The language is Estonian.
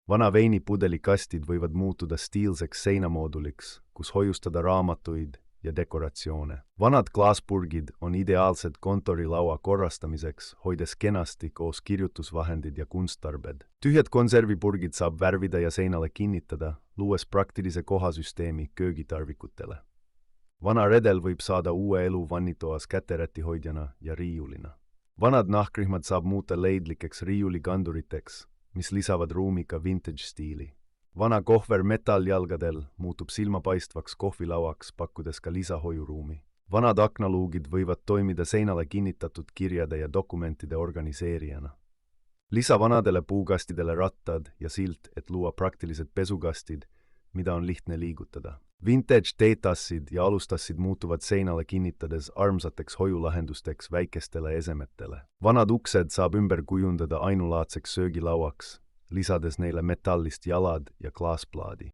Vana veinipudelikastid võivad muutuda stiilseks seinamooduliks, kus hoiustada raamatuid ja dekoratsioone. Vanad klaaspurgid on ideaalsed kontorilaua korrastamiseks, hoides kenasti koos kirjutusvahendid ja kunsttarbed. Tühjad konservipurgid saab värvida ja seinale kinnitada, luues praktilise kohasüsteemi köögitarvikutele. Vana redel võib saada uue elu vannitoas käterätihoidjana ja riiulina. Vanad nahkrihmad saab muuta leidlikeks riiulikanduriteks, mis lisavad ruumi ka vintage-stiili. Vana kohver metalljalgadel muutub silmapaistvaks kohvilauaks, pakkudes ka lisahoiuruumi. Vanad aknaluugid võivad toimida seinale kinnitatud kirjade ja dokumentide organiseerijana. Lisa vanadele puukastidele rattad ja silt, et luua praktilised pesukastid, mida on lihtne liigutada. Vintage teetassid ja alustassid muutuvad seinale kinnitades armsateks hoiulahendusteks väikestele esemetele. Vanad uksed saab ümber kujundada ainulaadseks söögilauaks, lisades neile metallist jalad ja klaasplaadi.